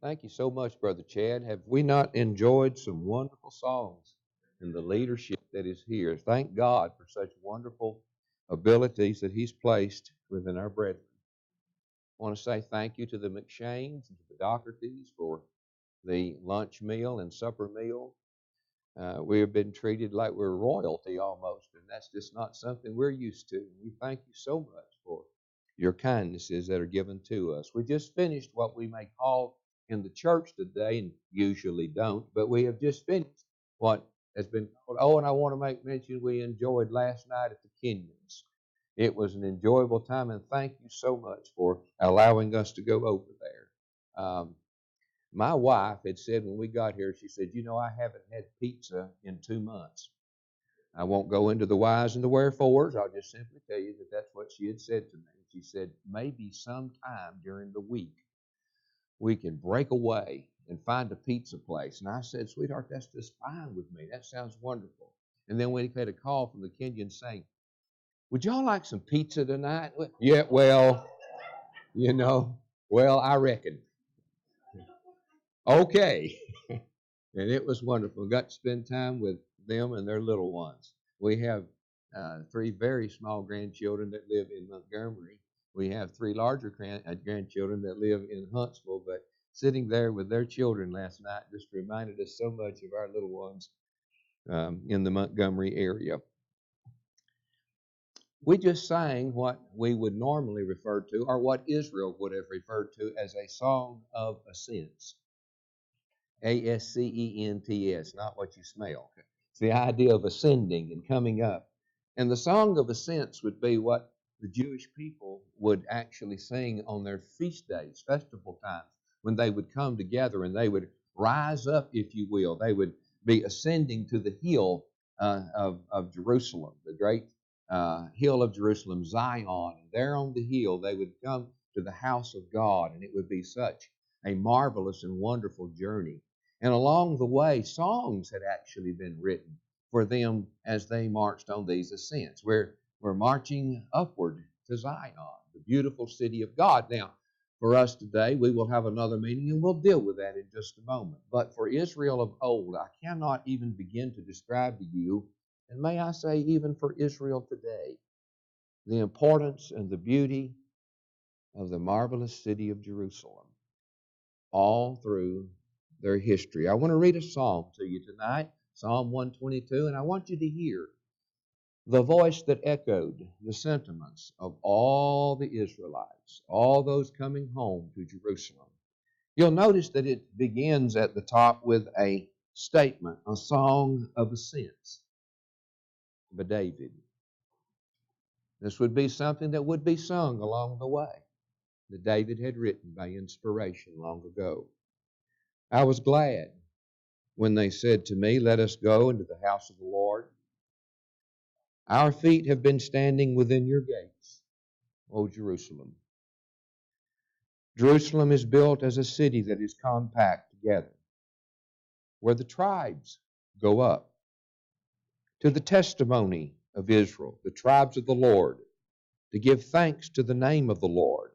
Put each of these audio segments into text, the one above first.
Thank you so much, Brother Chad. Have we not enjoyed some wonderful songs and the leadership that is here? Thank God for such wonderful abilities that He's placed within our brethren. I want to say thank you to the McShanes and to the Dohertys for the lunch meal and supper meal. We have been treated like we're royalty almost, and that's just not something we're used to. We thank you so much for your kindnesses that are given to us. We just finished what we may call in the church today, and usually don't, but we have just finished what has been called. Oh, and I want to make mention we enjoyed last night at the Kenyons. It was an enjoyable time, and thank you so much for allowing us to go over there. My wife had said when we got here, she said, I haven't had pizza in 2 months. I won't go into the whys and the wherefores. I'll just simply tell you that that's what she had said to me. She said, maybe sometime during the week we can break away and find a pizza place. And I said, sweetheart, that's just fine with me. That sounds wonderful. And then we had a call from the Kenyan saying, would y'all like some pizza tonight? Yeah, you know, I reckon. Okay. And it was wonderful. Got to spend time with them and their little ones. We have three very small grandchildren that live in Montgomery. We have three larger grandchildren that live in Huntsville. But sitting there with their children last night just reminded us so much of our little ones in the Montgomery area. We just sang what we would normally refer to, or what Israel would have referred to as a song of ascents. Ascents, not what you smell. It's the idea of ascending and coming up. And the song of ascents would be what the Jewish people would actually sing on their feast days, festival times, when they would come together and they would rise up, if you will. They would be ascending to the hill of Jerusalem, the great hill of Jerusalem, Zion. And there on the hill, they would come to the house of God, and it would be such a marvelous and wonderful journey. And along the way, songs had actually been written for them as they marched on these ascents. We're marching upward to Zion, the beautiful city of God. Now, for us today, we will have another meeting, and we'll deal with that in just a moment. But for Israel of old, I cannot even begin to describe to you, and may I say even for Israel today, the importance and the beauty of the marvelous city of Jerusalem all through their history. I want to read a psalm to you tonight, Psalm 122, and I want you to hear the voice that echoed the sentiments of all the Israelites, all those coming home to Jerusalem. You'll notice that it begins at the top with a statement, a song of ascents by David. This would be something that would be sung along the way, that David had written by inspiration long ago. I was glad when they said to me, let us go into the house of the Lord. Our feet have been standing within your gates, O Jerusalem. Jerusalem is built as a city that is compact together, where the tribes go up to the testimony of Israel, the tribes of the Lord, to give thanks to the name of the Lord.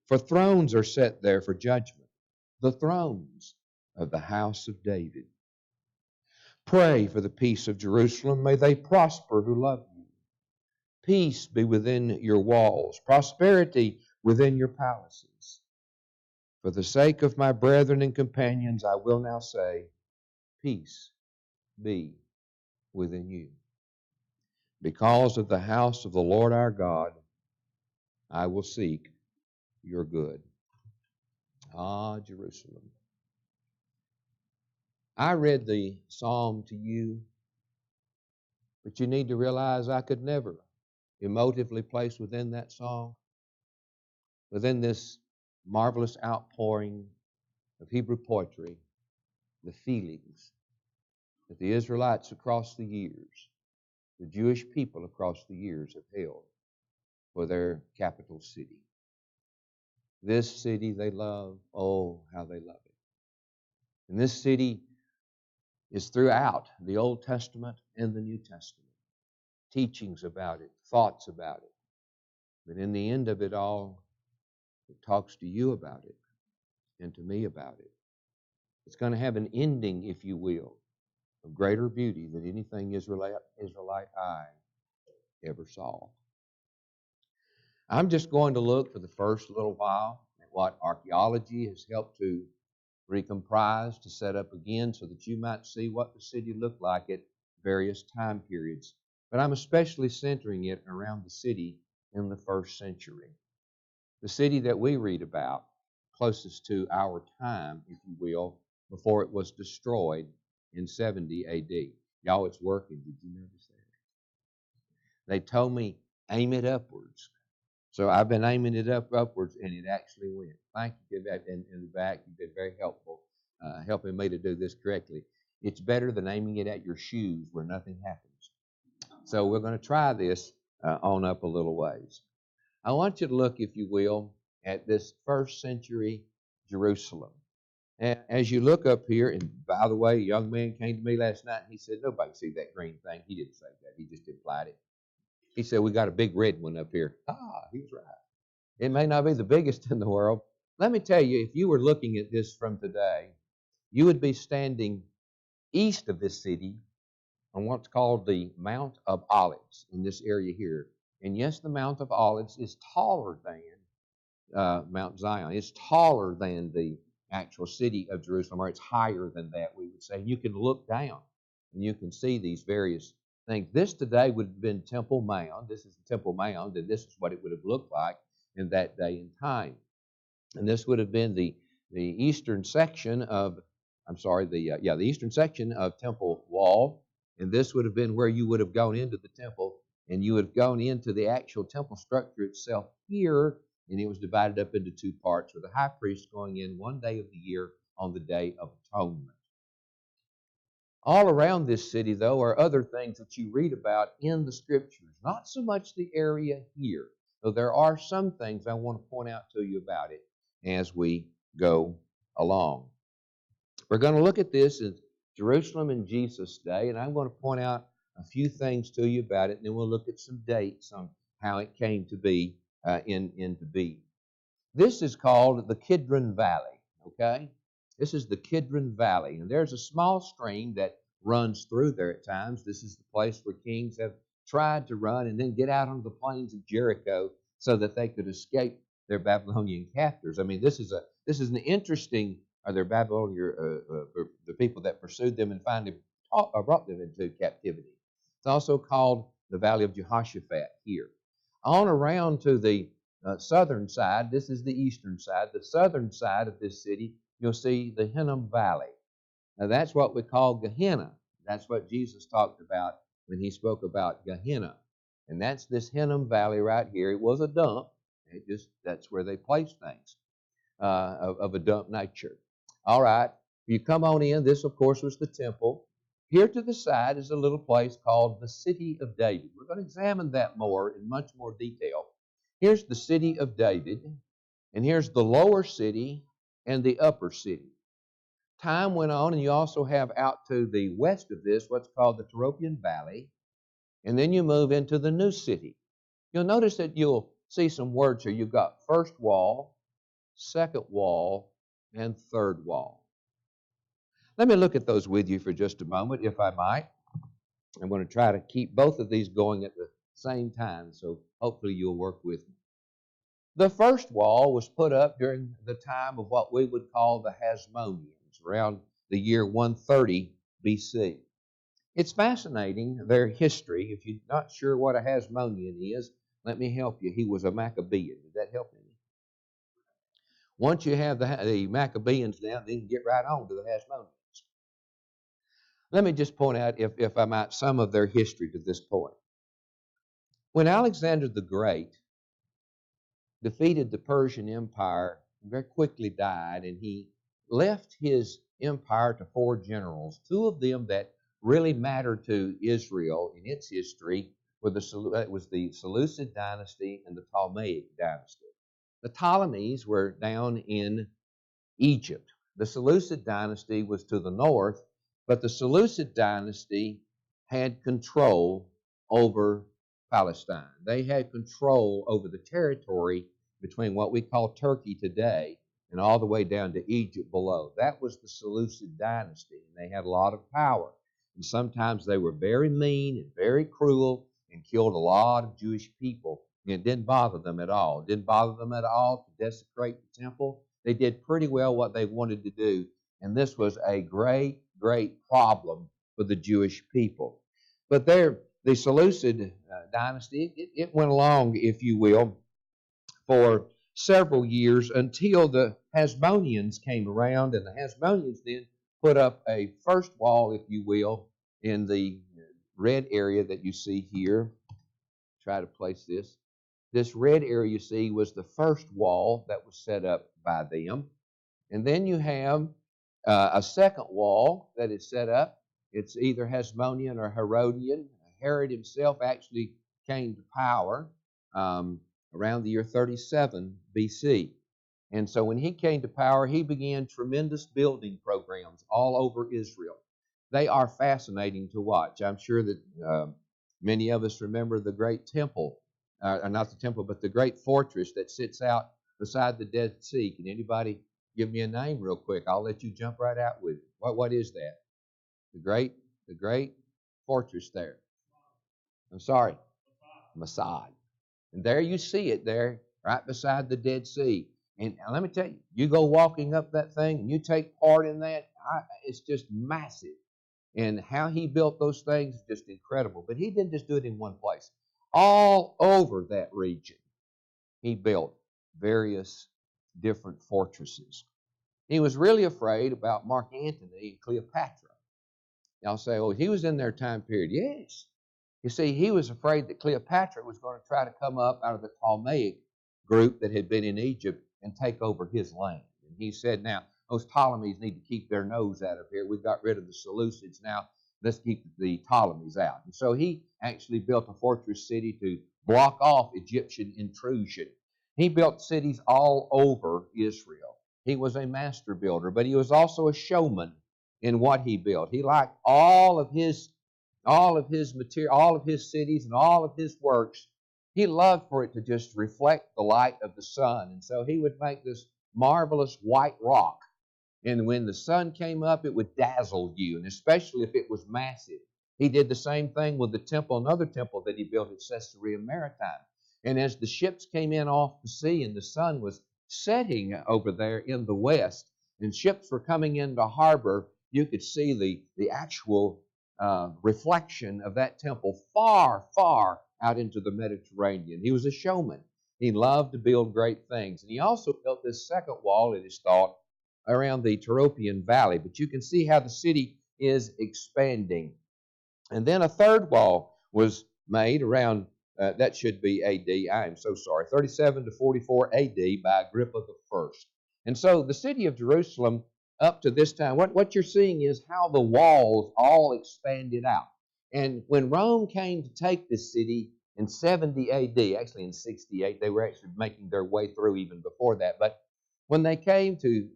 For thrones are set there for judgment, the thrones of the house of David. Pray for the peace of Jerusalem. May they prosper who love you. Peace be within your walls, prosperity within your palaces. For the sake of my brethren and companions, I will now say, peace be within you. Because of the house of the Lord our God, I will seek your good. Ah, Jerusalem. I read the psalm to you, but you need to realize I could never emotively place within that song, within this marvelous outpouring of Hebrew poetry, the feelings that the Israelites across the years, the Jewish people across the years have held for their capital city. This city they love, oh, how they love it. And this city is throughout the Old Testament and the New Testament. Teachings about it, thoughts about it. But in the end of it all, it talks to you about it. and to me about it. It's going to have an ending, if you will, of greater beauty than anything Israelite eye ever saw. I'm just going to look for the first little while at what archaeology has helped to recomprise, to set up again, so that you might see what the city looked like at various time periods. But I'm especially centering it around the city in the first century. The city that we read about, closest to our time, if you will, before it was destroyed in 70 AD. Y'all, it's working. Did you notice that? They told me, aim it upwards. So I've been aiming it upwards, and it actually went. Thank you for that in the back. You've been very helpful, helping me to do this correctly. It's better than aiming it at your shoes where nothing happens. So we're going to try this on up a little ways. I want you to look, if you will, at this first century Jerusalem. And as you look up here, and by the way, a young man came to me last night and he said, nobody can see that green thing. He didn't say that. He just implied it. He said, we got a big red one up here. He was right. It may not be the biggest in the world. Let me tell you, if you were looking at this from today, you would be standing east of this city on what's called the Mount of Olives in this area here. And yes, the Mount of Olives is taller than Mount Zion. It's taller than the actual city of Jerusalem, or it's higher than that, we would say. You can look down and you can see these various things. This today would have been Temple Mound. This is the Temple Mound, and this is what it would have looked like in that day and time. And this would have been the eastern section of, the eastern section of Temple Wall. And this would have been where you would have gone into the temple, and you would have gone into the actual temple structure itself here, and it was divided up into two parts, with the high priest going in one day of the year on the Day of Atonement. All around this city, though, are other things that you read about in the Scriptures, not so much the area here, though there are some things I want to point out to you about it as we go along. We're going to look at this as Jerusalem in Jesus' day, and I'm going to point out a few things to you about it, and then we'll look at some dates on how it came to be into being. This is called the Kidron Valley, okay? This is the Kidron Valley, and there's a small stream that runs through there at times. This is the place where kings have tried to run and then get out on the plains of Jericho so that they could escape their Babylonian captors. I mean, this is an interesting, their Babylonian, the people that pursued them and finally brought them into captivity. It's also called the Valley of Jehoshaphat here. On around to the southern side, this is the eastern side. The southern side of this city, you'll see the Hinnom Valley. Now that's what we call Gehenna. That's what Jesus talked about when he spoke about Gehenna. And that's this Hinnom Valley right here. It was a dump. That's where they placed things of a dump nature. All right, you come on in. This, of course, was the temple. Here to the side is a little place called the City of David. We're going to examine that more in much more detail. Here's the City of David, and here's the lower city and the upper city. Time went on, and you also have out to the west of this what's called the Tyropoeon Valley, and then you move into the new city. You'll notice that you'll see some words here. You've got first wall, second wall, and third wall. Let me look at those with you for just a moment, if I might. I'm going to try to keep both of these going at the same time, so hopefully you'll work with me. The first wall was put up during the time of what we would call the Hasmoneans, around the year 130 BC. It's fascinating, their history. If you're not sure what a Hasmonean is, let me help you. He was a Maccabean. Did that help any? Once you have the Maccabeans down, then you get right on to the Hasmoneans. Let me just point out, if I might, some of their history to this point. When Alexander the Great defeated the Persian Empire, very quickly died, and he left his empire to four generals. Two of them that really mattered to Israel in its history was the Seleucid dynasty and the Ptolemaic dynasty. The Ptolemies were down in Egypt. The Seleucid dynasty was to the north, but the Seleucid dynasty had control over Palestine. They had control over the territory between what we call Turkey today and all the way down to Egypt below. That was the Seleucid dynasty, and they had a lot of power. And sometimes they were very mean and very cruel and killed a lot of Jewish people. And it didn't bother them at all. It didn't bother them at all to desecrate the temple. They did pretty well what they wanted to do. And this was a great, great problem for the Jewish people. But there, the Seleucid dynasty, it went along, if you will, for several years until the Hasmoneans came around, and the Hasmoneans then put up a first wall, if you will, in the red area that you see here. Try to place this. This red area you see was the first wall that was set up by them. And then you have a second wall that is set up. It's either Hasmonean or Herodian. Herod himself actually came to power around the year 37 BC. And so when he came to power, he began tremendous building programs all over Israel. They are fascinating to watch. I'm sure that many of us remember the great temple, not the temple, but the great fortress that sits out beside the Dead Sea. Can anybody give me a name real quick? I'll let you jump right out with it. What is that? The great fortress there. I'm sorry, Masad. And there you see it there, right beside the Dead Sea. And let me tell you, you go walking up that thing and you take part in that, it's just massive. And how he built those things is just incredible. But he didn't just do it in one place. All over that region, he built various different fortresses. He was really afraid about Mark Antony and Cleopatra. Y'all say, oh, he was in their time period. Yes. You see, he was afraid that Cleopatra was going to try to come up out of the Ptolemaic group that had been in Egypt and take over his land. And he said, now, those Ptolemies need to keep their nose out of here. We've got rid of the Seleucids. Now, let's keep the Ptolemies out. And so he actually built a fortress city to block off Egyptian intrusion. He built cities all over Israel. He was a master builder, but he was also a showman in what he built. He liked all of his material, all of his cities, and all of his works. He loved for it to just reflect the light of the sun. And so he would make this marvelous white rock. And when the sun came up, it would dazzle you, and especially if it was massive. He did the same thing with the temple, another temple that he built at Caesarea Maritime. And as the ships came in off the sea and the sun was setting over there in the west, and ships were coming into harbor, you could see the actual reflection of that temple far, far out into the Mediterranean. He was a showman. He loved to build great things. And he also built this second wall, it is thought, around the Tyropian Valley. But you can see how the city is expanding. And then a third wall was made around, that should be AD, I am so sorry, 37 to 44 AD by Agrippa I. And so the city of Jerusalem up to this time, what you're seeing is how the walls all expanded out. And when Rome came to take this city in 70 AD, actually in 68, they were actually making their way through even before that. But when they came to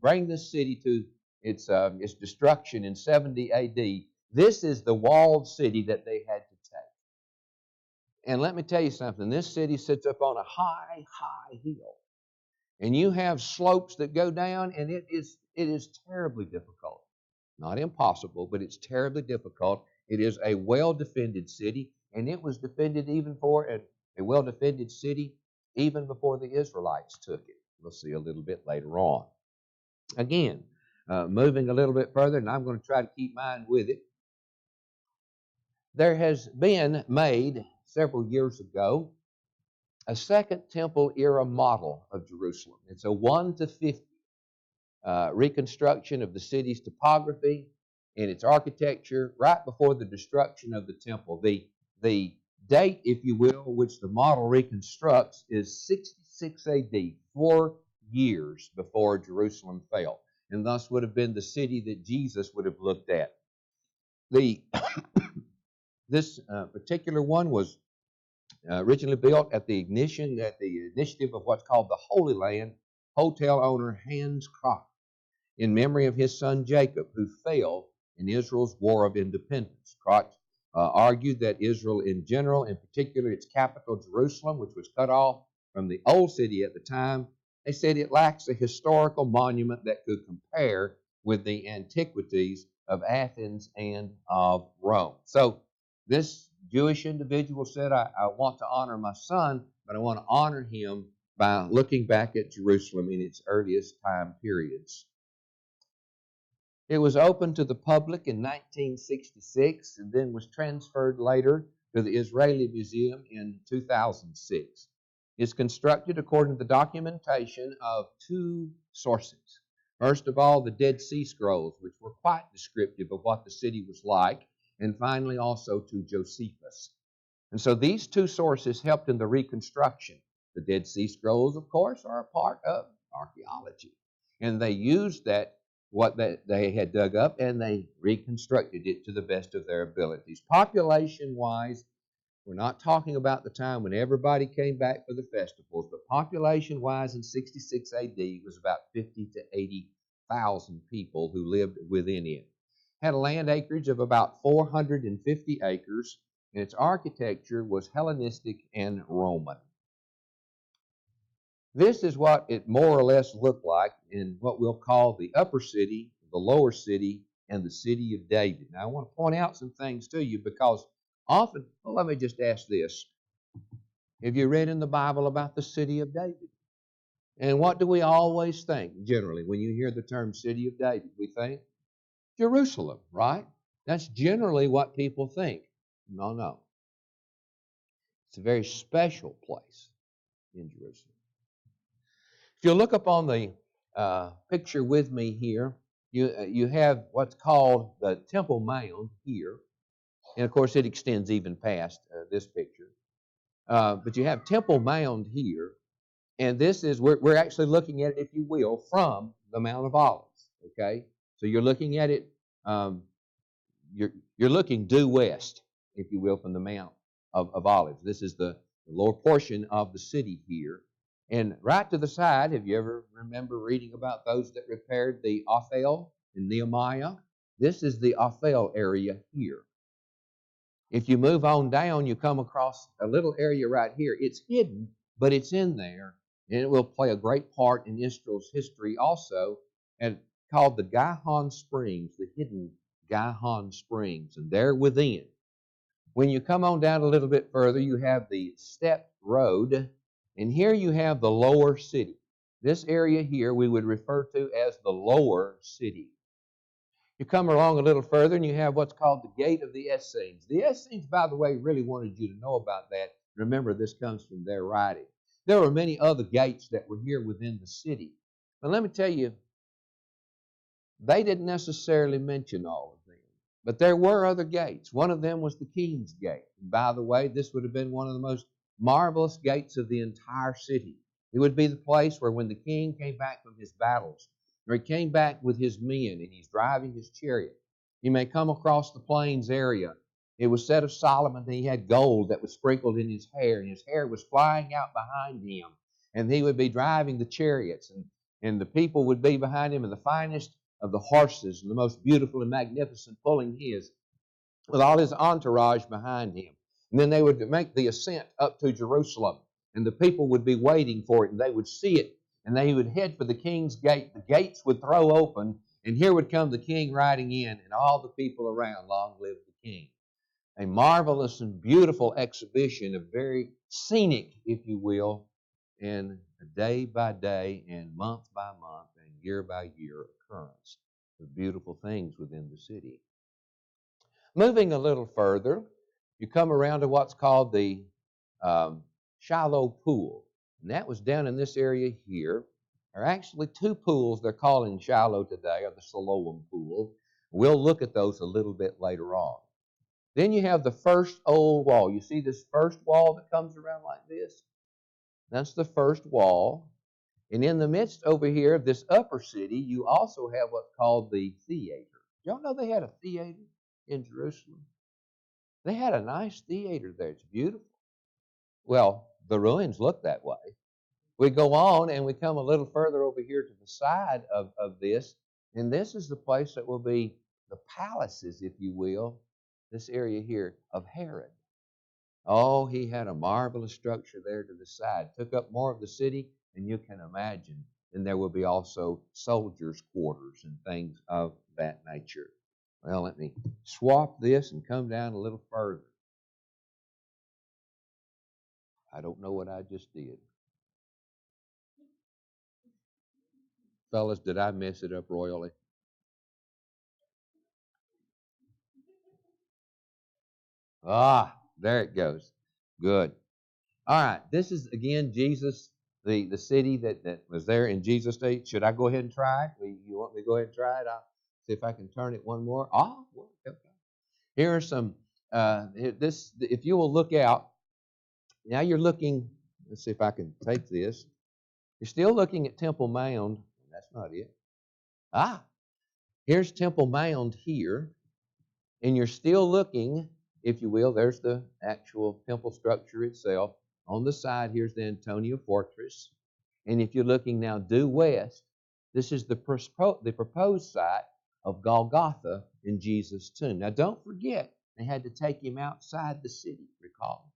bring this city to its destruction in 70 AD, this is the walled city that they had to take. And let me tell you something, this city sits up on a high, high hill. And you have slopes that go down, and it is terribly difficult. Not impossible, but it's terribly difficult. It is a well-defended city, and it was defended even for a well-defended city even before the Israelites took it. We'll see a little bit later on. Again, moving a little bit further, and I'm going to try to keep mine with it. There has been made several years ago a Second Temple era model of Jerusalem. It's a 1 to 50 reconstruction of the city's topography and its architecture right before the destruction of the temple. The date, if you will, which the model reconstructs is 66 AD, 4 years before Jerusalem fell, and thus would have been the city that Jesus would have looked at. This particular one was originally built at the initiative of what's called the Holy Land hotel owner Hans Crocker, in memory of his son Jacob, who fell in Israel's War of Independence. Crocker argued that Israel in general, in particular its capital Jerusalem, which was cut off from the old city at the time, They said it lacks a historical monument that could compare with the antiquities of Athens and of Rome. So this Jewish individual said, I want to honor my son, but I want to honor him by looking back at Jerusalem in its earliest time periods. It was opened to the public in 1966 and then was transferred later to the Israeli Museum in 2006. It's constructed according to the documentation of two sources. First of all, the Dead Sea Scrolls, which were quite descriptive of what the city was like, and finally also to Josephus. And so these two sources helped in the reconstruction. The Dead Sea Scrolls, of course, are a part of archaeology. And they used what they had dug up, and they reconstructed it to the best of their abilities. Population-wise, we're not talking about the time when everybody came back for the festivals, but population-wise in 66 AD was about 50 to 80,000 people who lived within it. Had a land acreage of about 450 acres, and its architecture was Hellenistic and Roman. This is what it more or less looked like in what we'll call the upper city, the lower city, and the city of David. Now, I want to point out some things to you because often, well, let me just ask this. Have you read in the Bible about the city of David? And what do we always think, generally, when you hear the term city of David? We think Jerusalem, right? That's generally what people think. No. It's a very special place in Jerusalem. If you look up on the picture with me here, you have what's called the Temple Mound here. And of course, it extends even past this picture. But you have Temple Mound here. And this is, we're actually looking at it, if you will, from the Mount of Olives. Okay? So you're looking at it, you're looking due west, if you will, from the Mount of Olives. This is the lower portion of the city here. And right to the side, have you ever remember reading about those that repaired the Ophel in Nehemiah? This is the Ophel area here. If you move on down, you come across a little area right here. It's hidden, but it's in there, and it will play a great part in Israel's history also, and called the Gihon Springs, the hidden Gihon Springs, and they're within. When you come on down a little bit further, you have the Step Road, and here you have the lower city. This area here we would refer to as the lower city. You come along a little further and you have what's called the Gate of the Essenes. The Essenes, by the way, really wanted you to know about that. Remember, this comes from their writing. There were many other gates that were here within the city. But let me tell you, they didn't necessarily mention all of them. But there were other gates. One of them was the King's Gate. And by the way, this would have been one of the most marvelous gates of the entire city. It would be the place where when the king came back from his battles, or he came back with his men and he's driving his chariot, he may come across the plains area. It was said of Solomon that he had gold that was sprinkled in his hair, and his hair was flying out behind him. And he would be driving the chariots, and the people would be behind him, and the finest of the horses and the most beautiful and magnificent pulling his, with all his entourage behind him. And then they would make the ascent up to Jerusalem, and the people would be waiting for it, and they would see it, and they would head for the king's gate. The gates would throw open, and here would come the king riding in, and all the people around. Long live the king. A marvelous and beautiful exhibition, a very scenic, if you will, and a day by day and month by month and year by year occurrence of beautiful things within the city. Moving a little further, you come around to what's called the Shiloh Pool, and that was down in this area here. There are actually two pools they're calling Shiloh today, or the Siloam Pool. We'll look at those a little bit later on. Then you have the first old wall. You see this first wall that comes around like this? That's the first wall. And in the midst over here of this upper city, you also have what's called the theater. Y'all know they had a theater in Jerusalem? They had a nice theater there. It's beautiful. Well, the ruins look that way. We go on and we come a little further over here to the side of this, and this is the place that will be the palaces, if you will, this area here of Herod. Oh, he had a marvelous structure there to the side. Took up more of the city And you can imagine, then there will be also soldiers' quarters and things of that nature. Well, let me swap this and come down a little further. I don't know what I just did. Fellas, did I mess it up royally? Ah, there it goes. Good. All right. This is, again, Jesus, the city that was there in Jesus' day. Should I go ahead and try it? You want me to go ahead and try it? I'll see if I can turn it one more. Okay. Here are some, if you will look out, now you're looking, let's see if I can take this. You're still looking at Temple Mound. That's not it. Here's Temple Mound here. And you're still looking, if you will, there's the actual temple structure itself. On the side, here's the Antonia Fortress. And if you're looking now due west, this is the proposed site of Golgotha in Jesus' tomb. Now, don't forget, they had to take him outside the city, recall,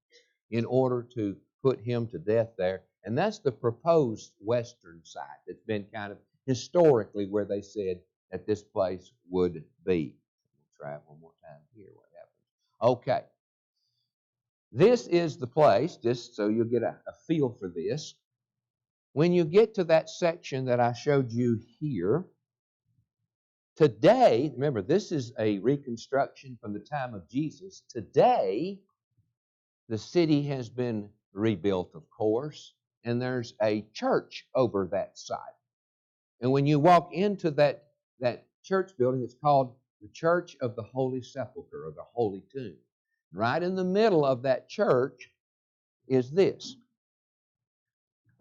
in order to put him to death there. And that's the proposed western site that's been kind of historically where they said that this place would be. Try it one more time here, what happens. Okay. This is the place, just so you'll get a feel for this. When you get to that section that I showed you here, today, remember, this is a reconstruction from the time of Jesus. Today, the city has been rebuilt, of course, and there's a church over that site. And when you walk into that church building, it's called the Church of the Holy Sepulchre, or the Holy Tomb. Right in the middle of that church is this.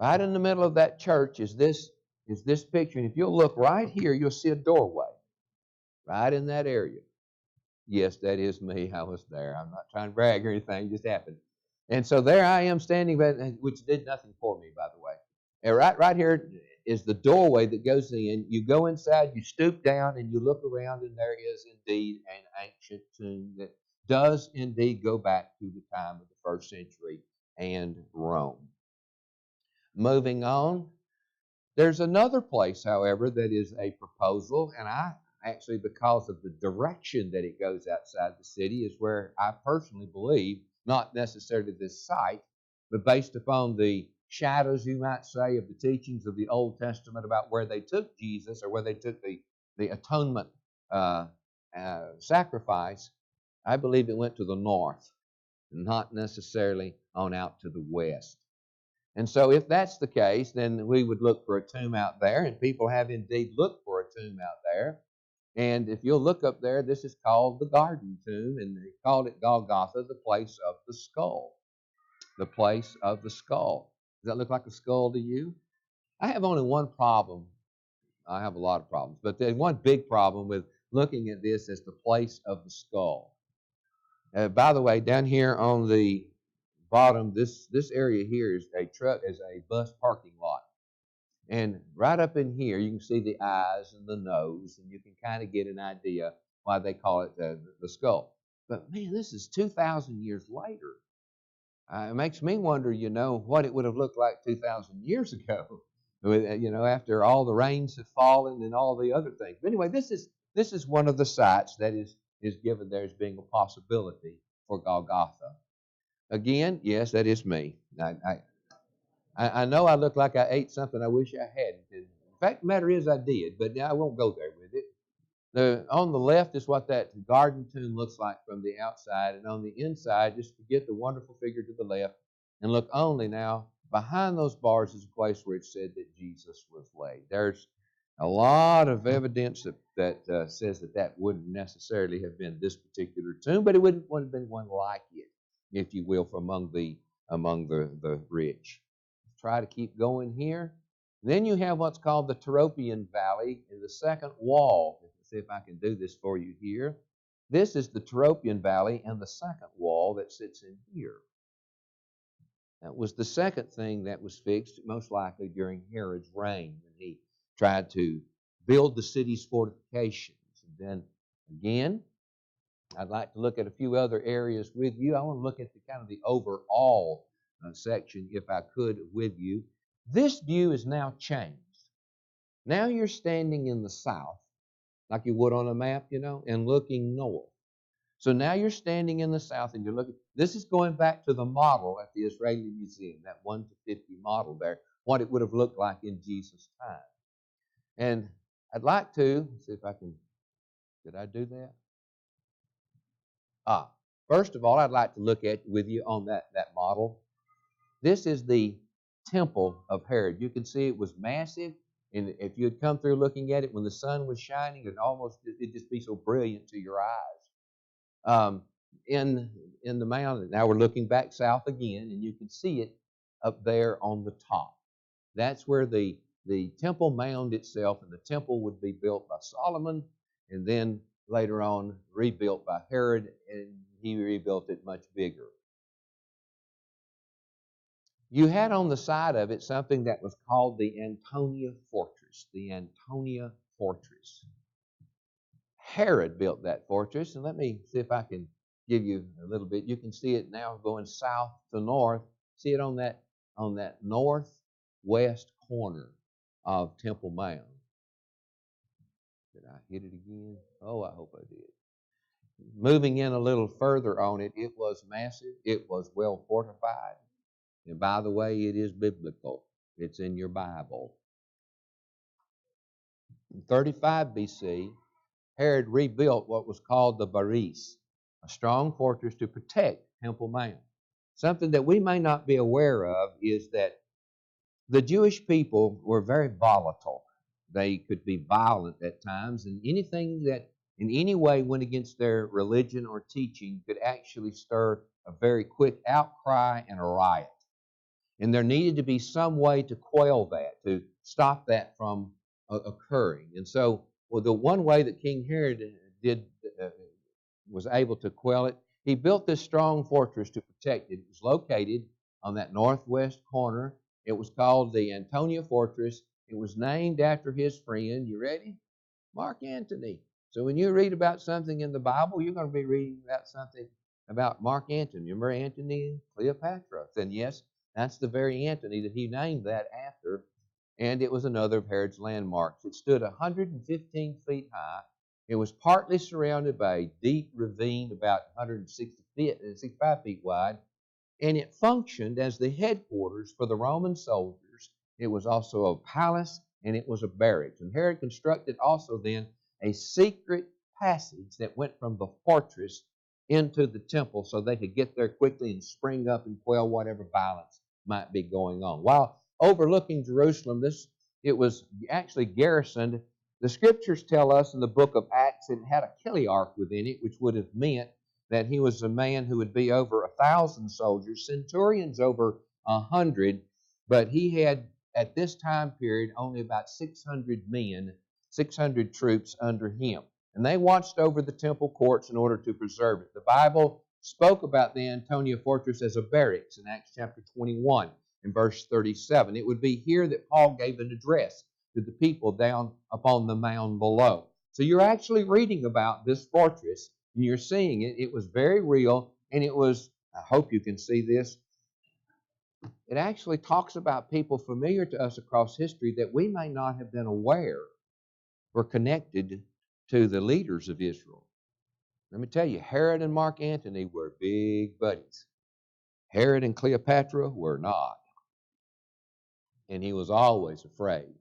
Right in the middle of that church is this picture. And if you'll look right here, you'll see a doorway. Right in that area. Yes, that is me. I was there. I'm not trying to brag or anything. It just happened. And so there I am standing, which did nothing for me, by the way. And right here is the doorway that goes in. You go inside, you stoop down, and you look around, and there is indeed an ancient tomb that does indeed go back to the time of the first century and Rome. Moving on, there's another place, however, that is a proposal, and I actually, because of the direction that it goes outside the city, is where I personally believe, not necessarily this site, but based upon the shadows, you might say, of the teachings of the Old Testament about where they took Jesus, or where they took the atonement sacrifice, I believe it went to the north, not necessarily on out to the west. And so if that's the case, then we would look for a tomb out there, and people have indeed looked for a tomb out there. And if you'll look up there, this is called the Garden Tomb, and they called it Golgotha, the place of the skull. The place of the skull. Does that look like a skull to you? I have only one problem. I have a lot of problems, but there's one big problem with looking at this as the place of the skull. By the way, down here on the bottom, this area here is a bus parking lot. And right up in here, you can see the eyes and the nose, and you can kind of get an idea why they call it the skull. But man, this is 2,000 years later. It makes me wonder, what it would have looked like 2,000 years ago, after all the rains have fallen and all the other things. But anyway, this is one of the sites that is given there as being a possibility for Golgotha. Again, yes, that is me. I know I look like I ate something I wish I hadn't. In fact, the matter is I did, but I won't go there with it. On the left is what that garden tomb looks like from the outside, and on the inside, just forget the wonderful figure to the left, and look only now, behind those bars is a place where it said that Jesus was laid. There's a lot of evidence that says that wouldn't necessarily have been this particular tomb, but it wouldn't have been one like it, if you will, from among the rich. Try to keep going here. Then you have what's called the Tyropian Valley in the second wall. Let's see if I can do this for you here. This is the Tyropian Valley and the second wall that sits in here. That was the second thing that was fixed, most likely during Herod's reign, when he tried to build the city's fortifications. And then again, I'd like to look at a few other areas with you. I want to look at the kind of the overall section, if I could, with you. This view is now changed. Now you're standing in the south, like you would on a map, and looking north. So now you're standing in the south and you're looking. This is going back to the model at the Israeli Museum, that 1 to 50 model there, what it would have looked like in Jesus' time. And I'd like to see if I can. Did I do that? First of all, I'd like to look at with you on that model. This is the temple of Herod. You can see it was massive, and if you had come through looking at it when the sun was shining, it'd just be so brilliant to your eyes. In the mountain. Now we're looking back south again, and you can see it up there on the top. That's where the temple mound itself, and the temple would be built by Solomon, and then later on rebuilt by Herod, and he rebuilt it much bigger. You had on the side of it something that was called the Antonia Fortress. The Antonia Fortress. Herod built that fortress, and let me see if I can give you a little bit. You can see it now going south to north. See it on that northwest corner of Temple Mound. Did I hit it again? Oh, I hope I did. Moving in a little further on it, it was massive. It was well fortified. And by the way, it is biblical. It's in your Bible. In 35 BC, Herod rebuilt what was called the Baris, a strong fortress to protect Temple Mount. Something that we may not be aware of is that the Jewish people were very volatile. They could be violent at times, and anything that in any way went against their religion or teaching could actually stir a very quick outcry and a riot. And there needed to be some way to quell that, to stop that from occurring. And so, the one way that King Herod was able to quell it, he built this strong fortress to protect it. It was located on that northwest corner. It was called the Antonia Fortress. It was named after his friend, you ready? Mark Antony. So when you read about something in the Bible, you're going to be reading about something about Mark Antony. Remember Antony and Cleopatra? Then yes, that's the very Antony that he named that after. And it was another of Herod's landmarks. It stood 115 feet high. It was partly surrounded by a deep ravine about 165 feet wide, and it functioned as the headquarters for the Roman soldiers. It was also a palace, and it was a barracks. And Herod constructed also then a secret passage that went from the fortress into the temple so they could get there quickly and spring up and quell whatever violence might be going on. While overlooking Jerusalem, it was actually garrisoned. The scriptures tell us in the book of Acts it had a Chiliarch within it, which would have meant that he was a man who would be over 1,000 soldiers, centurions over 100, but he had at this time period only about 600 men, 600 troops under him. And they watched over the temple courts in order to preserve it. The Bible spoke about the Antonia Fortress as a barracks in Acts chapter 21 and verse 37. It would be here that Paul gave an address to the people down upon the mound below. So you're actually reading about this fortress, and you're seeing it. It was very real, and it was, I hope you can see this, it actually talks about people familiar to us across history that we may not have been aware were connected to the leaders of Israel. Let me tell you, Herod and Mark Antony were big buddies. Herod and Cleopatra were not. And he was always afraid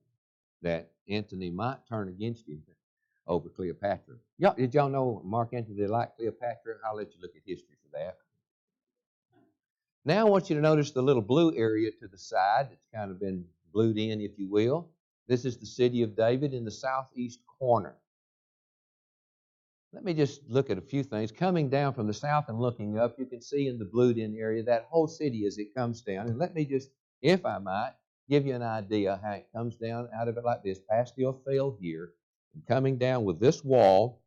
that Antony might turn against him over Cleopatra. Did y'all know Mark Antony liked Cleopatra? I'll let you look at history for that. Now I want you to notice the little blue area to the side that's kind of been blued in, if you will. This is the city of David in the southeast corner. Let me just look at a few things. Coming down from the south and looking up, you can see in the blued in area that whole city as it comes down. And let me just, if I might, give you an idea how it comes down out of it like this. Pastille Field here, and coming down with this wall,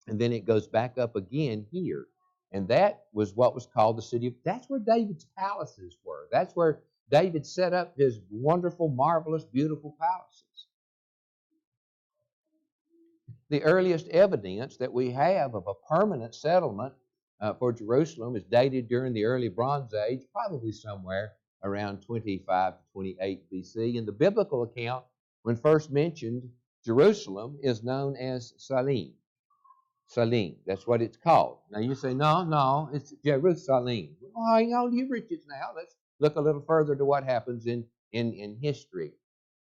and then it goes back up again here. And that was what was called the city of, that's where David's palaces were. That's where David set up his wonderful, marvelous, beautiful palaces. The earliest evidence that we have of a permanent settlement for Jerusalem is dated during the early Bronze Age, probably somewhere around 25 to 28 BC. In the biblical account, when first mentioned, Jerusalem is known as Salim. Salim, that's what it's called. Now you say, no, it's Jerusalem. Oh, hang on, you riches now. Let's look a little further to what happens in history.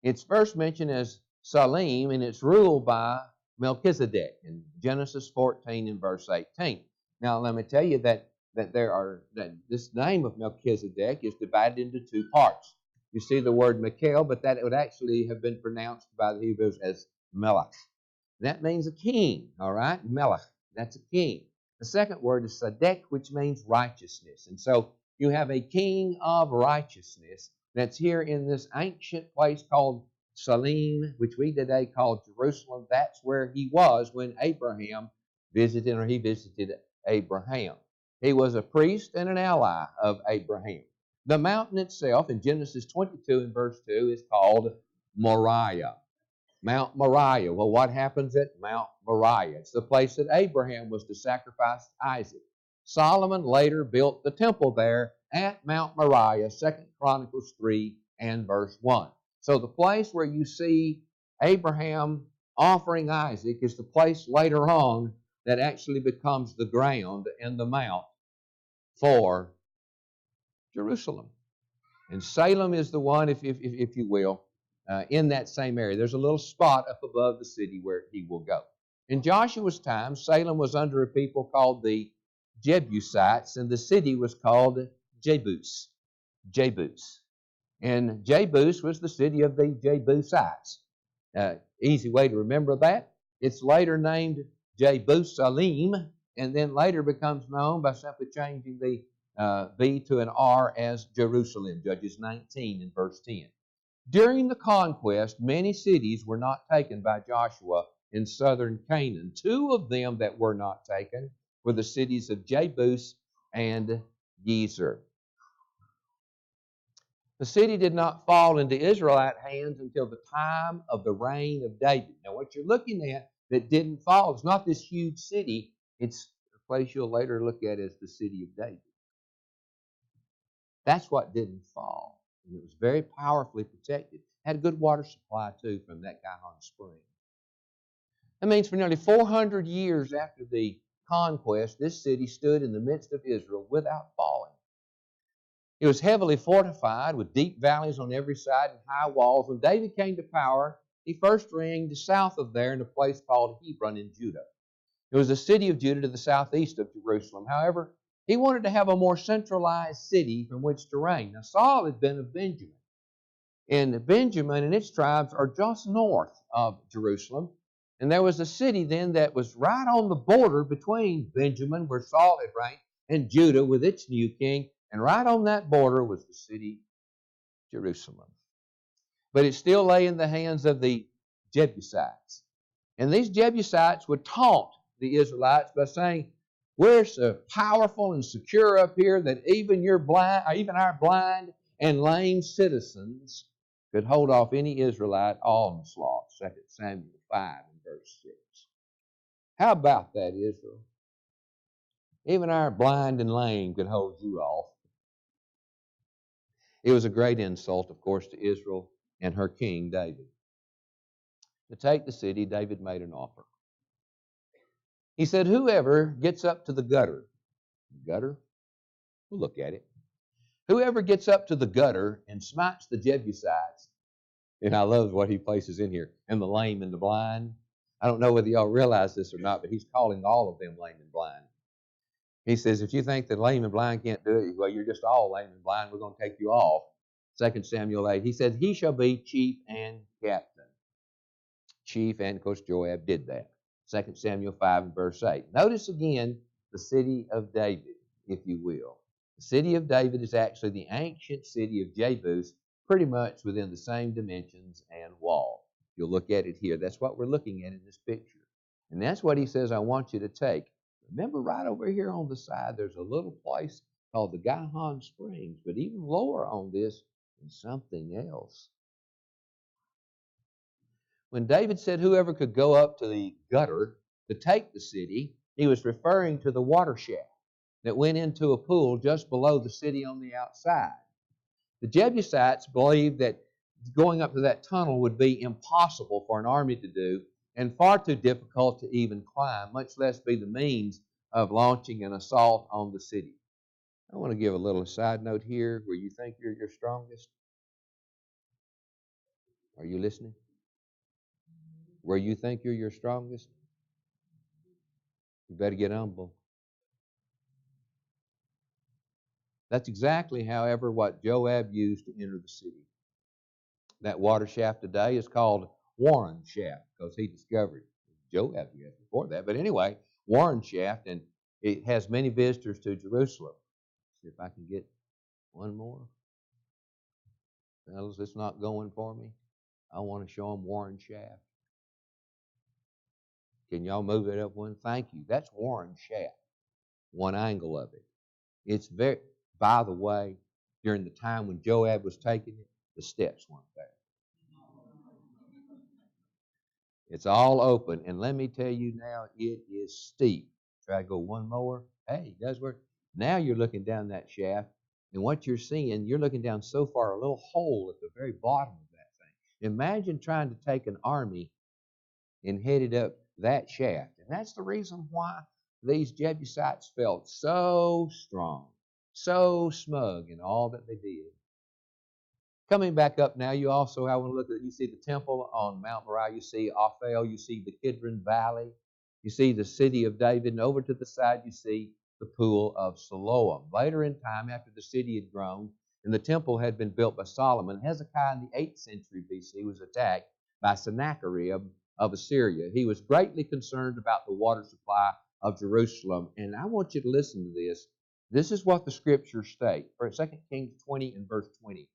It's first mentioned as Salim, and it's ruled by Melchizedek in Genesis 14 and verse 18. Now, let me tell you that this name of Melchizedek is divided into two parts. You see the word Michael, but that it would actually have been pronounced by the Hebrews as Melech. That means a king, all right? Melech, that's a king. The second word is Sadek, which means righteousness. And so you have a king of righteousness that's here in this ancient place called Salim, which we today call Jerusalem. That's where he was when Abraham visited, or he visited Abraham. He was a priest and an ally of Abraham. The mountain itself in Genesis 22 and verse 2 is called Moriah. Mount Moriah. Well, what happens at Mount Moriah? It's the place that Abraham was to sacrifice Isaac. Solomon later built the temple there at Mount Moriah, 2 Chronicles 3 and verse 1. So the place where you see Abraham offering Isaac is the place later on that actually becomes the ground and the mount for Jerusalem. And Salem is the one, if you will, in that same area. There's a little spot up above the city where he will go. In Joshua's time, Salem was under a people called the Jebusites, and the city was called Jebus. Jebus. And Jebus was the city of the Jebusites. Easy way to remember that. It's later named Jebusalim, and then later becomes known by simply changing the B to an R as Jerusalem, Judges 19 and verse 10. During the conquest, many cities were not taken by Joshua in southern Canaan. Two of them that were not taken were the cities of Jebus and Gezer. The city did not fall into Israelite hands until the time of the reign of David. Now, what you're looking at that didn't fall is not this huge city. It's a place you'll later look at as the city of David. That's what didn't fall. And it was very powerfully protected. Had a good water supply, too, from that Gihon spring. That means for nearly 400 years after the conquest, this city stood in the midst of Israel without falling. It was heavily fortified with deep valleys on every side and high walls. When David came to power, he first reigned south of there in a place called Hebron in Judah. It was a city of Judah to the southeast of Jerusalem. However, he wanted to have a more centralized city from which to reign. Now, Saul had been of Benjamin. And Benjamin and its tribes are just north of Jerusalem. And there was a city then that was right on the border between Benjamin, where Saul had reigned, and Judah with its new king. And right on that border was the city Jerusalem. But it still lay in the hands of the Jebusites. And these Jebusites would taunt the Israelites by saying, we're so powerful and secure up here that even our blind and lame citizens could hold off any Israelite onslaught. 2 Samuel 5 and verse 6. How about that, Israel? Even our blind and lame could hold you off. It was a great insult, of course, to Israel and her king, David. To take the city, David made an offer. He said, whoever gets up to the gutter, we'll look at it. Whoever gets up to the gutter and smites the Jebusites, and I love what he places in here, and the lame and the blind. I don't know whether y'all realize this or not, but he's calling all of them lame and blind. He says, if you think that lame and blind can't do it, well, you're just all lame and blind. We're going to take you off. 2 Samuel 8. He said, he shall be chief and captain. Chief, and of course Joab did that. 2 Samuel 5 and verse 8. Notice again the city of David, if you will. The city of David is actually the ancient city of Jebus, pretty much within the same dimensions and wall. You'll look at it here. That's what we're looking at in this picture. And that's what he says I want you to take. Remember, right over here on the side, there's a little place called the Gihon Springs, but even lower on this is something else. When David said whoever could go up to the gutter to take the city, he was referring to the water shaft that went into a pool just below the city on the outside. The Jebusites believed that going up to that tunnel would be impossible for an army to do and far too difficult to even climb, much less be the means of launching an assault on the city. I want to give a little side note here where you think you're your strongest. Are you listening? Where you think you're your strongest, you better get humble. That's exactly, however, what Joab used to enter the city. That water shaft today is called Warren Shaft because he discovered it. Joab before that. But anyway, Warren Shaft, and it has many visitors to Jerusalem. See if I can get one more. Fellas, it's not going for me. I want to show them Warren Shaft. Can y'all move it up one? Thank you. That's Warren Shaft, one angle of it. It's very, by the way, during the time when Joab was taking it, the steps weren't there. It's all open, and let me tell you now, it is steep. Try to go one more. Hey, it does work. Now you're looking down that shaft, and what you're seeing, you're looking down so far, a little hole at the very bottom of that thing. Imagine trying to take an army and headed up that shaft. And that's the reason why these Jebusites felt so strong, so smug in all that they did. Coming back up now, you also have to look at, you see the temple on Mount Moriah, you see Ophel, you see the Kidron Valley, you see the city of David, and over to the side you see the pool of Siloam. Later in time, after the city had grown and the temple had been built by Solomon, Hezekiah in the 8th century BC was attacked by Sennacherib of Assyria. He was greatly concerned about the water supply of Jerusalem, and I want you to listen to this. This is what the scriptures state. For 2 Kings 20 and verse 20.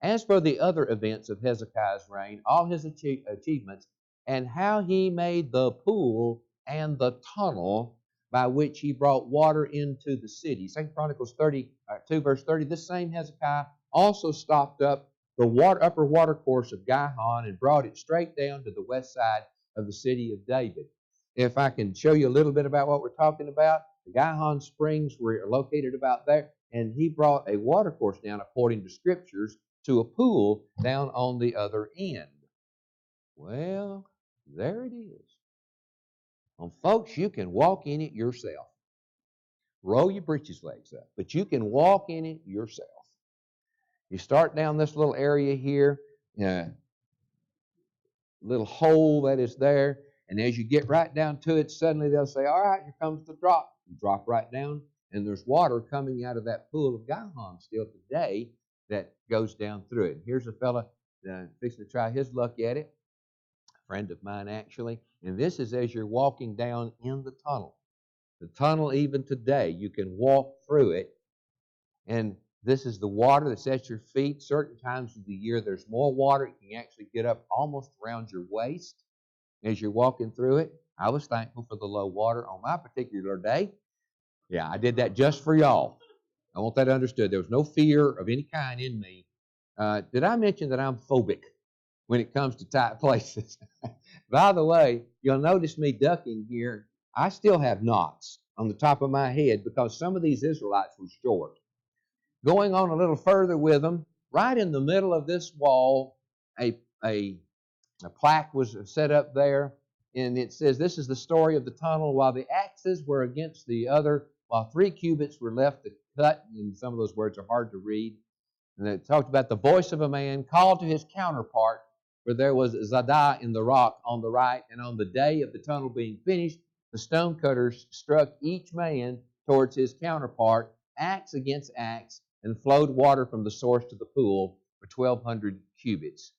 As for the other events of Hezekiah's reign, all his achievements, and how he made the pool and the tunnel by which he brought water into the city. 2 Chronicles 2 verse 30, this same Hezekiah also stopped up the upper watercourse of Gihon and brought it straight down to the west side of the city of David. If I can show you a little bit about what we're talking about, the Gihon Springs were located about there, and he brought a watercourse down according to scriptures to a pool down on the other end. Well, there it is. Well, folks, you can walk in it yourself. Roll your breeches legs up, but you can walk in it yourself. You start down this little area here, little hole that is there, and as you get right down to it, suddenly they'll say, all right, here comes the drop. You drop right down, and there's water coming out of that pool of Gihon still today that goes down through it. Here's a fella fixing to try his luck at it, a friend of mine actually, and this is as you're walking down in the tunnel. The tunnel, even today, you can walk through it, and this is the water that's at your feet. Certain times of the year, there's more water. It can actually get up almost around your waist as you're walking through it. I was thankful for the low water on my particular day. Yeah, I did that just for y'all. I want that understood. There was no fear of any kind in me. Did I mention that I'm phobic when it comes to tight places? By the way, you'll notice me ducking here. I still have knots on the top of my head because some of these Israelites were short. Going on a little further with them, right in the middle of this wall, a plaque was set up there, and it says, this is the story of the tunnel. While the axes were against the other, while 3 cubits were left to cut, and some of those words are hard to read. And it talked about the voice of a man called to his counterpart, for there was Zadah in the rock on the right, and on the day of the tunnel being finished, the stonecutters struck each man towards his counterpart, axe against axe, and flowed water from the source to the pool for 1,200 cubits.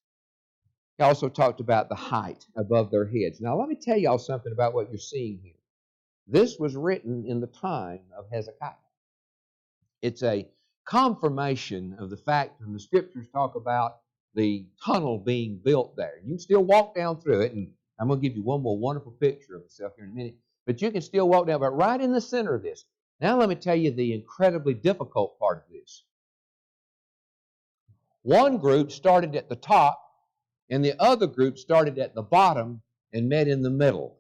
He also talked about the height above their heads. Now, let me tell y'all something about what you're seeing here. This was written in the time of Hezekiah. It's a confirmation of the fact, and the scriptures talk about the tunnel being built there. You can still walk down through it, and I'm going to give you one more wonderful picture of myself here in a minute, but you can still walk down, but right in the center of this. Now let me tell you the incredibly difficult part of this. One group started at the top, and the other group started at the bottom and met in the middle.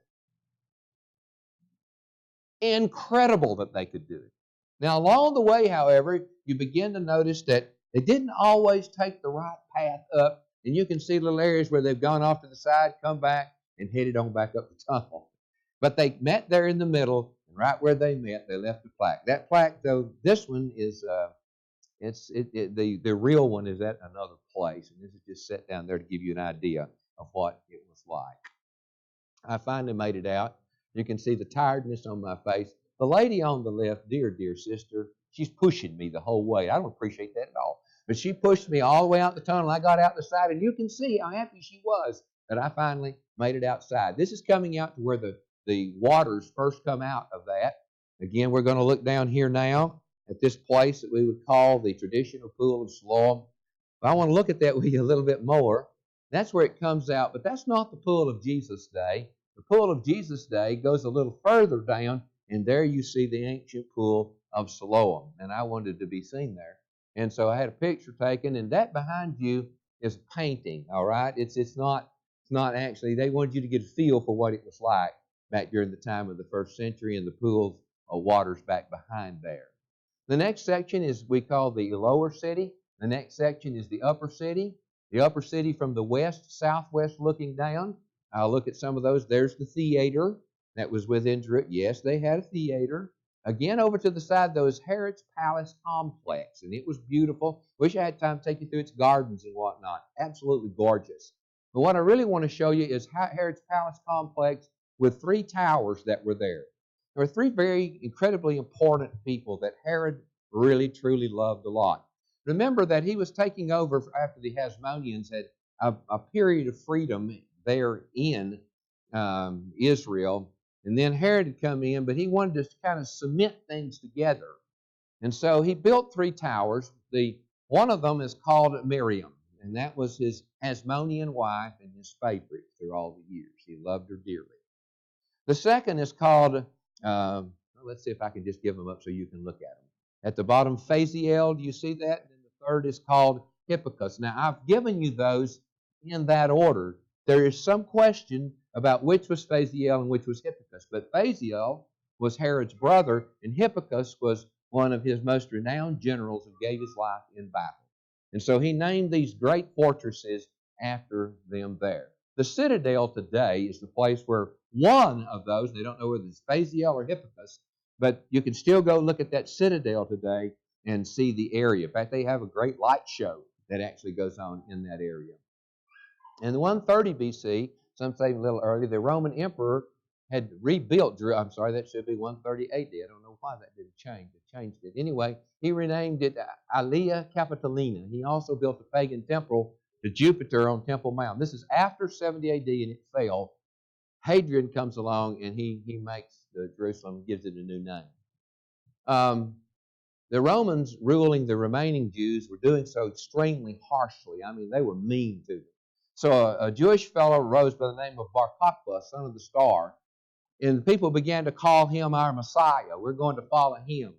Incredible that they could do it. Now, along the way, however, you begin to notice that They didn't always take the right path up, and you can see little areas where they've gone off to the side, come back, and headed on back up the tunnel. But they met there in the middle, and right where they met, they left a plaque. That plaque, though, this one is the real one is at another place, and this is just set down there to give you an idea of what it was like. I finally made it out. You can see the tiredness on my face. The lady on the left, dear sister, she's pushing me the whole way. I don't appreciate that at all. But she pushed me all the way out the tunnel. I got out the side, and you can see how happy she was that I finally made it outside. This is coming out to where the waters first come out of that. Again, we're going to look down here now at this place that we would call the traditional pool of Siloam. But I want to look at that with you a little bit more. That's where it comes out, but that's not the pool of Jesus Day. The pool of Jesus Day goes a little further down, and there you see the ancient pool of Siloam, and I wanted to be seen there. And so I had a picture taken, and that behind you is a painting, all right? It's not actually, they wanted you to get a feel for what it was like back during the time of the first century, and the pools of waters back behind there. The next section is we call the lower city. The next section is the upper city. The upper city from the west, southwest looking down. I'll look at some of those. There's the theater that was within Jerusalem. Yes, they had a theater. Again, over to the side, though, is Herod's Palace Complex, and it was beautiful. Wish I had time to take you through its gardens and whatnot. Absolutely gorgeous. But what I really want to show you is Herod's Palace Complex with 3 towers that were there. There were 3 very incredibly important people that Herod really, truly loved a lot. Remember that he was taking over after the Hasmoneans had a period of freedom there in Israel. And then Herod had come in, but he wanted to kind of cement things together. And so he built 3 towers. One of them is called Miriam, and that was his Hasmonean wife and his favorite through all the years. He loved her dearly. The second is called, let's see if I can just give them up so you can look at them. At the bottom, Phaziel, do you see that? And the third is called Hippicus. Now, I've given you those in that order. There is some question about which was Phaziel and which was Hippicus. But Phaziel was Herod's brother, and Hippicus was one of his most renowned generals who gave his life in battle. And so he named these great fortresses after them there. The citadel today is the place where one of those, they don't know whether it's Phaziel or Hippicus, but you can still go look at that citadel today and see the area. In fact, they have a great light show that actually goes on in that area. In 130 BC, some say a little earlier, the Roman emperor had rebuilt Jerusalem. I'm sorry, that should be 130 AD. I don't know why that didn't change. They changed it. Anyway, he renamed it Aelia Capitolina. He also built a pagan temple to Jupiter on Temple Mount. This is after 70 AD, and it fell. Hadrian comes along, and he makes Jerusalem, gives it a new name. The Romans ruling the remaining Jews were doing so extremely harshly. I mean, they were mean to them. So a Jewish fellow rose by the name of Bar Kokhba, son of the star, and the people began to call him our Messiah. We're going to follow him.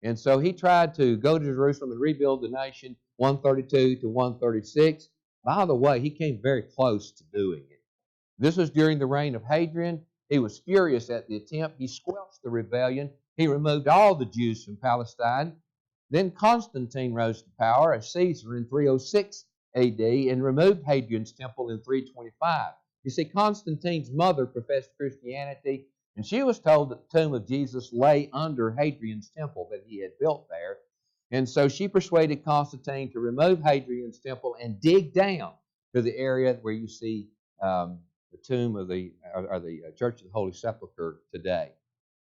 And so he tried to go to Jerusalem and rebuild the nation, 132 to 136. By the way, he came very close to doing it. This was during the reign of Hadrian. He was furious at the attempt. He squelched the rebellion. He removed all the Jews from Palestine. Then Constantine rose to power as Caesar in 306 AD and removed Hadrian's temple in 325. You see, Constantine's mother professed Christianity, and she was told that the tomb of Jesus lay under Hadrian's temple that he had built there. And so she persuaded Constantine to remove Hadrian's temple and dig down to the area where you see the tomb of the Church of the Holy Sepulchre today.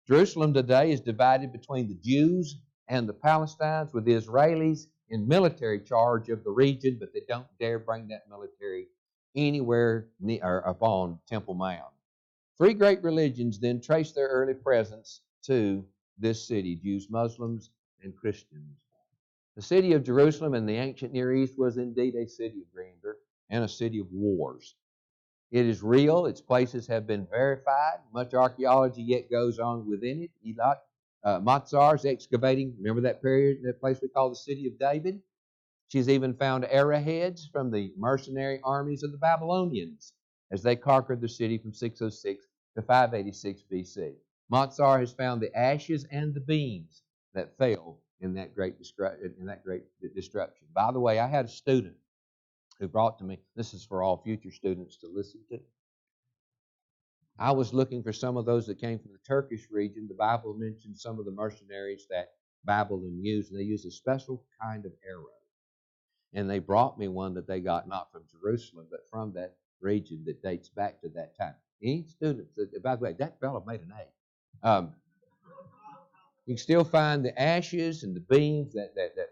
Jerusalem today is divided between the Jews and the Palestinians, with the Israelis in military charge of the region, but they don't dare bring that military anywhere near or upon Temple Mount. 3 great religions then trace their early presence to this city: Jews, Muslims, and Christians. The city of Jerusalem in the ancient Near East was indeed a city of grandeur and a city of wars. It is real. Its places have been verified. Much archaeology yet goes on within it. Elat Matzar's excavating, remember that period, that place we call the City of David? She's even found arrowheads from the mercenary armies of the Babylonians as they conquered the city from 606 to 586 BC. Matzar has found the ashes and the beams that fell in that great destruction. By the way, I had a student who brought to me, this is for all future students to listen to. I was looking for some of those that came from the Turkish region. The Bible mentions some of the mercenaries that Babylon used, and they used a special kind of arrow. And they brought me one that they got not from Jerusalem, but from that region that dates back to that time. Any students, by the way, that fellow made an A. You can still find the ashes and the beams that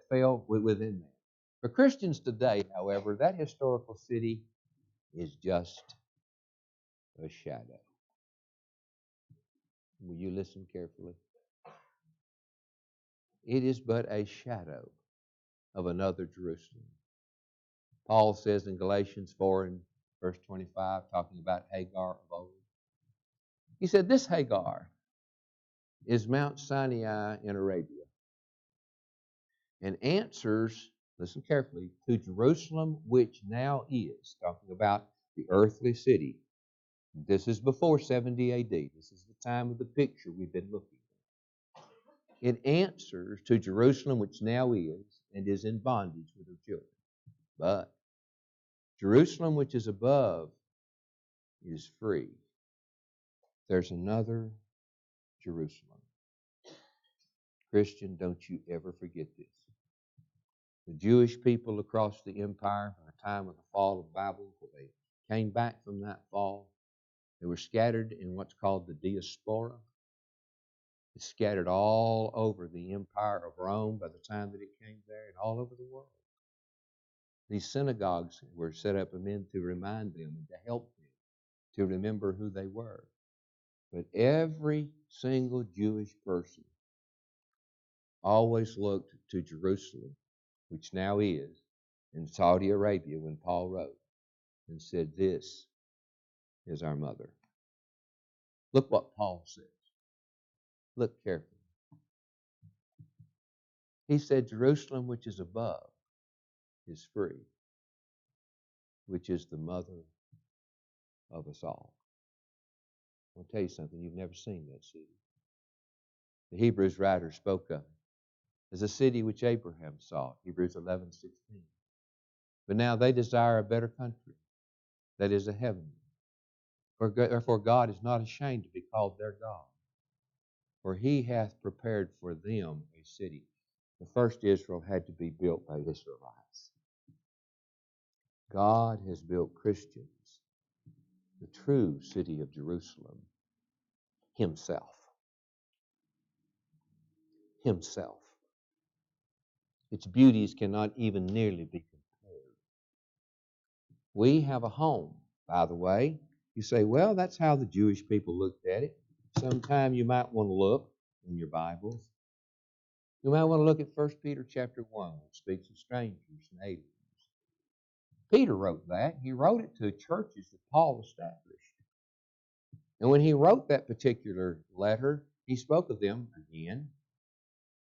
fell within there. For Christians today, however, that historical city is just a shadow. Will you listen carefully? It is but a shadow of another Jerusalem. Paul says in Galatians 4 and verse 25, talking about Hagar of old, he said, this Hagar is Mount Sinai in Arabia and answers, listen carefully, to Jerusalem which now is, talking about the earthly city. This is before 70 AD. This is the time of the picture we've been looking at. It answers to Jerusalem which now is and is in bondage with her children. But Jerusalem which is above is free. There's another Jerusalem. Christian, don't you ever forget this. The Jewish people across the empire from the time of the fall of Babylon, they came back from that fall. They were scattered in what's called the diaspora. It's scattered all over the empire of Rome by the time that it came there and all over the world. These synagogues were set up meant to remind them and to help them to remember who they were. But every single Jewish person always looked to Jerusalem, which now is in Saudi Arabia when Paul wrote, and said, this is our mother. Look what Paul says. Look carefully. He said, Jerusalem which is above is free, which is the mother of us all. I'll tell you something, you've never seen that city. The Hebrews writer spoke of it as a city which Abraham saw, Hebrews 11:16. But now they desire a better country, that is a heavenly. Therefore God is not ashamed to be called their God, for he hath prepared for them a city. The first Israel had to be built by Israelites. God has built Christians, the true city of Jerusalem, himself. Himself. Its beauties cannot even nearly be compared. We have a home, by the way. You say, well, that's how the Jewish people looked at it. Sometime you might want to look in your Bibles. You might want to look at 1 Peter chapter 1, which speaks of strangers and aliens. Peter wrote that. He wrote it to churches that Paul established. And when he wrote that particular letter, he spoke of them again.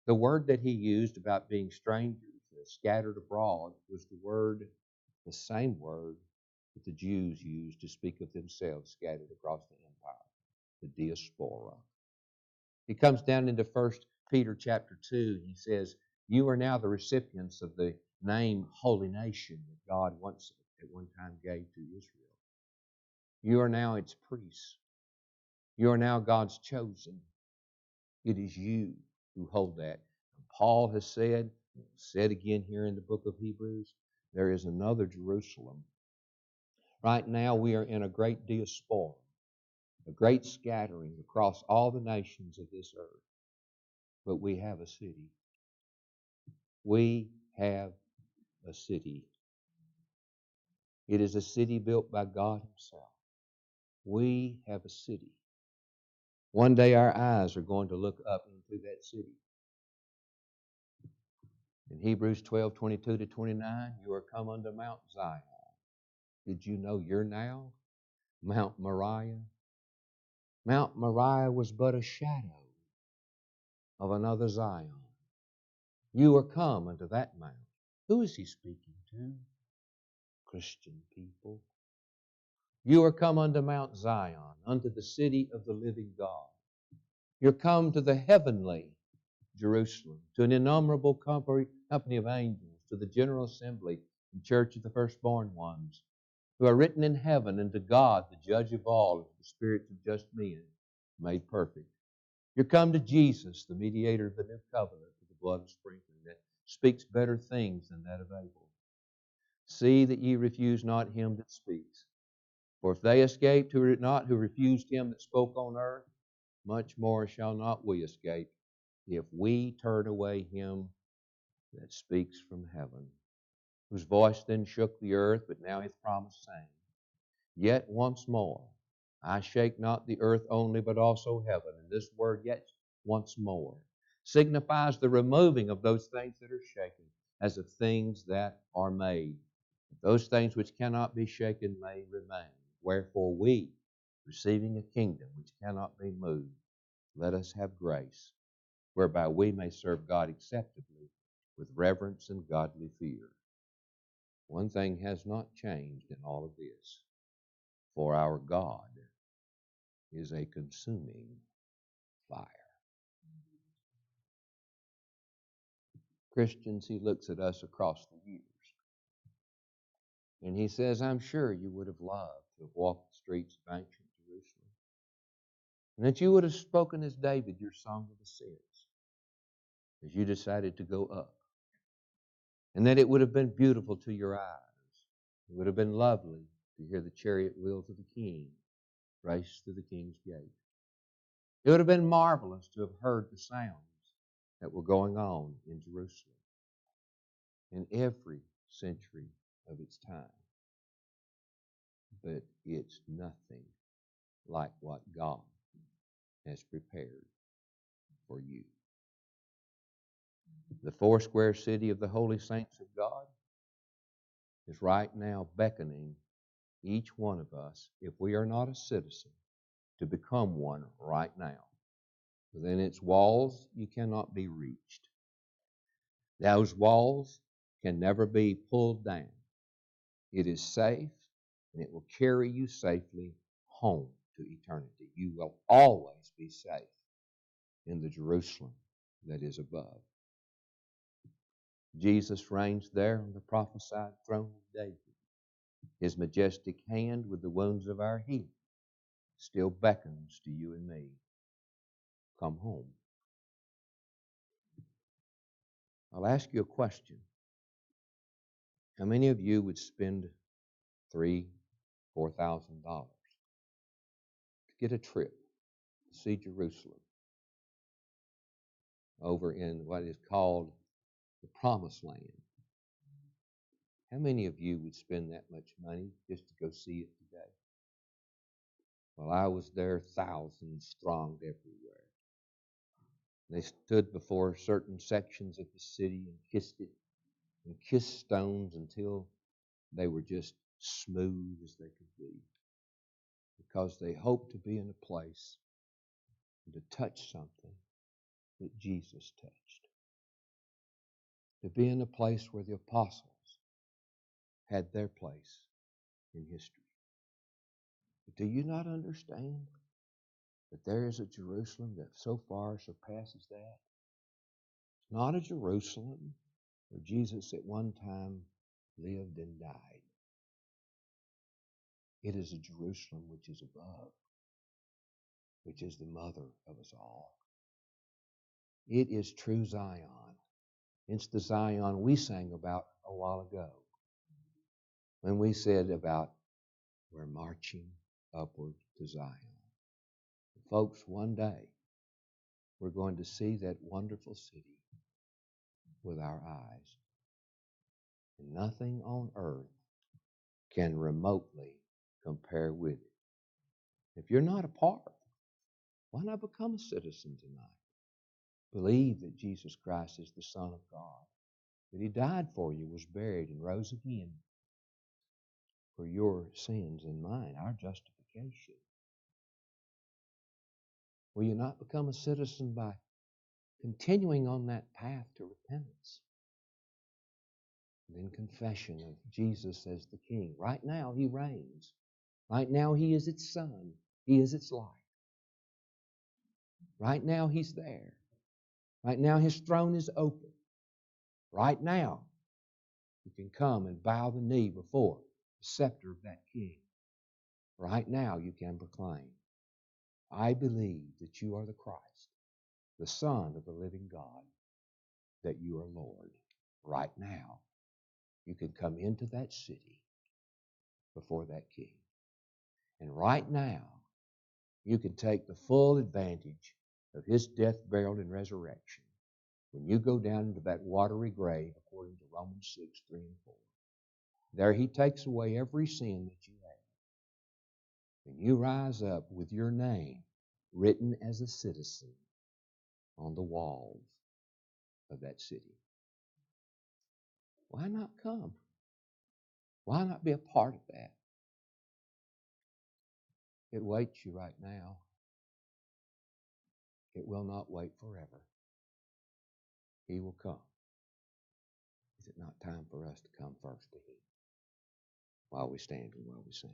The word that he used about being strangers, scattered abroad, was the same word that the Jews used to speak of themselves scattered across the empire, the diaspora. He comes down into 1 Peter chapter 2. He says, you are now the recipients of the name Holy Nation that God once at one time gave to Israel. You are now its priests. You are now God's chosen. It is you who hold that. And Paul has said again here in the book of Hebrews, there is another Jerusalem. Right now we are in a great diaspora, a great scattering across all the nations of this earth. But we have a city. We have a city. It is a city built by God himself. We have a city. One day our eyes are going to look up into that city. In Hebrews 12:22-29, you are come unto Mount Zion. Did you know you're now Mount Moriah? Mount Moriah was but a shadow of another Zion. You are come unto that mount. Who is he speaking to? Christian people. You are come unto Mount Zion, unto the city of the living God. You're come to the heavenly Jerusalem, to an innumerable company of angels, to the general assembly and church of the firstborn ones, who are written in heaven, and to God, the judge of all, and to the spirits of just men made perfect. You're come to Jesus, the mediator of the new covenant, with the blood of sprinkling that speaks better things than that of Abel. See that ye refuse not him that speaks. For if they escaped who refused him that spoke on earth, much more shall not we escape, if we turn away him that speaks from heaven, whose voice then shook the earth, but now hath promised, saying, Yet once more, I shake not the earth only, but also heaven. And this word, yet once more, signifies the removing of those things that are shaken, as of things that are made. Those things which cannot be shaken may remain. Wherefore we, receiving a kingdom which cannot be moved, let us have grace, whereby we may serve God acceptably with reverence and godly fear. One thing has not changed in all of this, for our God is a consuming fire. Christians, He looks at us across the years, and He says, I'm sure you would have loved to have walked the streets of ancient Jerusalem, and that you would have spoken as David your song of ascents, as you decided to go up, and that it would have been beautiful to your eyes. It would have been lovely to hear the chariot wheels of the king race through the king's gate. It would have been marvelous to have heard the sounds that were going on in Jerusalem in every century of its time. But it's nothing like what God has prepared for you. The foursquare city of the holy saints of God is right now beckoning each one of us, if we are not a citizen, to become one right now. Within its walls, you cannot be reached. Those walls can never be pulled down. It is safe, and it will carry you safely home to eternity. You will always be safe in the Jerusalem that is above. Jesus reigns there on the prophesied throne of David. His majestic hand with the wounds of our healing still beckons to you and me. Come home. I'll ask you a question. How many of you would spend $3,000, $4,000 to get a trip to see Jerusalem over in what is called the Promised Land? How many of you would spend that much money just to go see it today? Well, I was there, thousands thronged everywhere. They stood before certain sections of the city and kissed it, and kissed stones until they were just smooth as they could be, because they hoped to be in a place and to touch something that Jesus touched, to be in a place where the apostles had their place in history. But do you not understand that there is a Jerusalem that so far surpasses that? It's not a Jerusalem where Jesus at one time lived and died. It is a Jerusalem which is above, which is the mother of us all. It is true Zion. It's the Zion we sang about a while ago when we said about we're marching upward to Zion. Folks, one day we're going to see that wonderful city with our eyes. And nothing on earth can remotely compare with it. If you're not a part, why not become a citizen tonight? Believe that Jesus Christ is the Son of God, that He died for you, was buried, and rose again for your sins and mine, our justification. Will you not become a citizen by continuing on that path to repentance? And then confession of Jesus as the King. Right now He reigns. Right now He is its Son. He is its light. Right now He's there. Right now, His throne is open. Right now, you can come and bow the knee before the scepter of that King. Right now, you can proclaim, I believe that you are the Christ, the Son of the living God, that you are Lord. Right now, you can come into that city before that King. And right now, you can take the full advantage of His death, burial, and resurrection when you go down into that watery grave, according to Romans 6, 3 and 4. There He takes away every sin that you have. And you rise up with your name written as a citizen on the walls of that city. Why not come? Why not be a part of that? It waits you right now. It will not wait forever. He will come. Is it not time for us to come first to Him while we stand and while we sing?